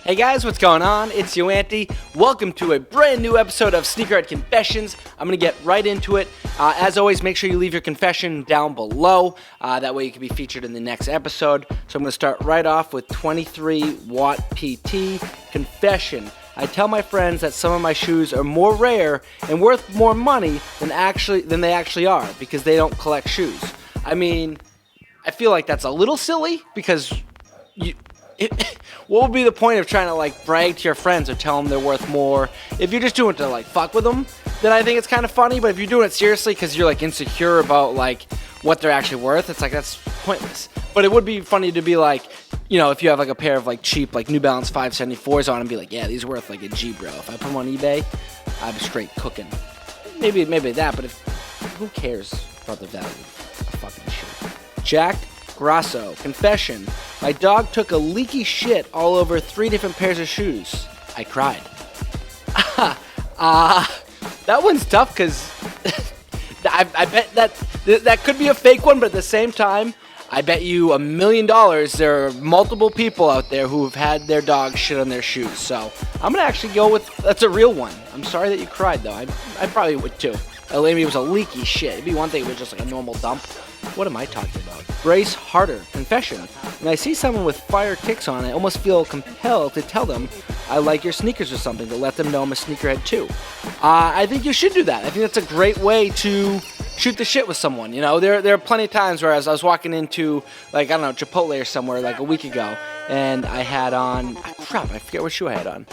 Hey guys, what's going on? It's YoAnty. Welcome to a brand new episode of Sneakerhead Confessions. I'm going to get right into it. As always, make sure you leave your confession down below. That way you can be featured in the next episode. So I'm going to start right off with 23 Watt PT confession. I tell my friends that some of my shoes are more rare and worth more money than they actually are because they don't collect shoes. I mean, I feel like that's a little silly because what would be the point of trying to brag to your friends or tell them they're worth more? If you're just doing it to fuck with them, then I think it's kind of funny. But if you're doing it seriously because you're insecure about what they're actually worth, it's that's pointless. But it would be funny to be if you have a pair of cheap New Balance 574s on and be yeah, these are worth a G, bro. If I put them on eBay, I'm straight cooking. Maybe that, but who cares about the value of a fucking shoe? Jack Grasso confession. My dog took a leaky shit all over 3 different pairs of shoes. I cried. That one's tough because I bet that could be a fake one, but at the same time, I bet you $1 million there are multiple people out there who have had their dog shit on their shoes. So I'm gonna actually go with that's a real one. I'm sorry that you cried though. I probably would too. Maybe it was a leaky shit. It'd be one thing if it was just a normal dump. What am I talking about? Brace Harder confession. When I see someone with fire kicks on, I almost feel compelled to tell them I like your sneakers or something to let them know I'm a sneakerhead too. I think you should do that. I think that's a great way to shoot the shit with someone. There are plenty of times where I was walking into Chipotle or somewhere a week ago, and I had on I forget what shoe I had on.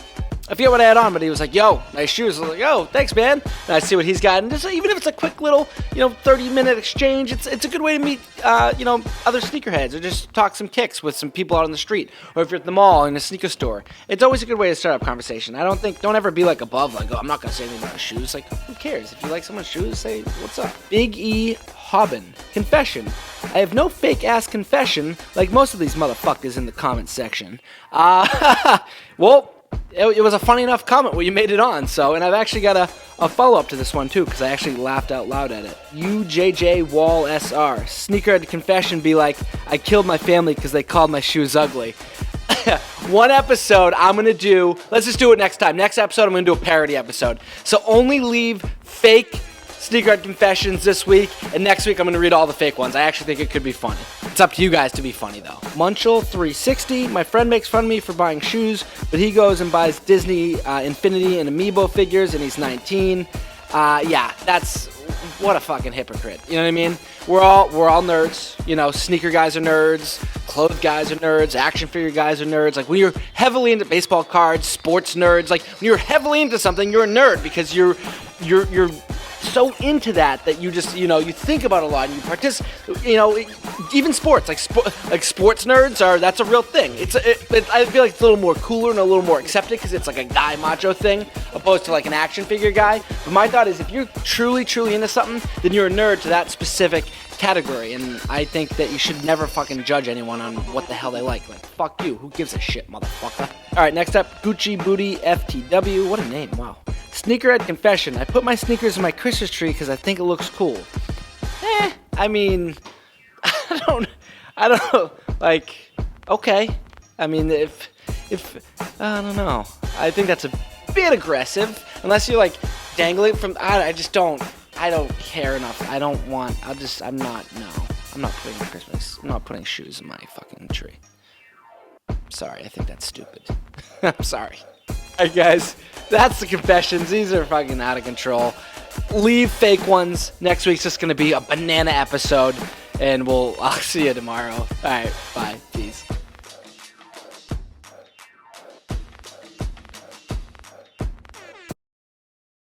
I forget what I had on, but he was like, yo, nice shoes. I was like, yo, thanks, man. And I see what he's got. And just, even if it's a quick little, 30-minute exchange, it's a good way to meet, other sneakerheads or just talk some kicks with some people out on the street. Or if you're at the mall in a sneaker store. It's always a good way to start up conversation. Don't ever be above, I'm not going to say anything about shoes. Who cares? If you like someone's shoes, say, what's up? Big E Hobbin confession. I have no fake-ass confession like most of these motherfuckers in the comment section. Well, it was a funny enough comment where you made it on, and I've actually got a follow-up to this one, too, because I actually laughed out loud at it. UJJ Wall SR. Sneakerhead confession be I killed my family because they called my shoes ugly. One episode I'm going to do, let's just do it next time. Next episode, I'm going to do a parody episode. So only leave fake Sneakerhead confessions this week, and next week I'm going to read all the fake ones. I actually think it could be funny. It's up to you guys to be funny, though. Munchel360, my friend makes fun of me for buying shoes, but he goes and buys Disney Infinity and Amiibo figures, and he's 19. Yeah, that's, what a fucking hypocrite. You know what I mean? We're all nerds. Sneaker guys are nerds, clothes guys are nerds, action figure guys are nerds. When you're heavily into baseball cards, sports nerds, when you're heavily into something, you're a nerd because you're so into that you just you think about a lot and you participate. Even sports sports nerds that's a real thing. I feel it's a little more cooler and a little more accepted because it's a guy macho thing opposed to an action figure guy. But my thought is if you're truly into something, then you're a nerd to that specific category, and I think that you should never fucking judge anyone on what the hell they like. Fuck you, who gives a shit, motherfucker. Alright, next up, Gucci Booty FTW. What a name, wow. Sneakerhead confession. I put my sneakers in my Christmas tree because I think it looks cool. I mean, I don't know. Okay. I mean, if I don't know. I think that's a bit aggressive. Unless you're dangling from, I don't care enough. I'm not putting shoes in my fucking tree. Sorry, I think that's stupid. I'm sorry. Alright guys, that's the confessions. These are fucking out of control. Leave fake ones. Next week's just gonna be a banana episode, and I'll see you tomorrow. Alright, bye.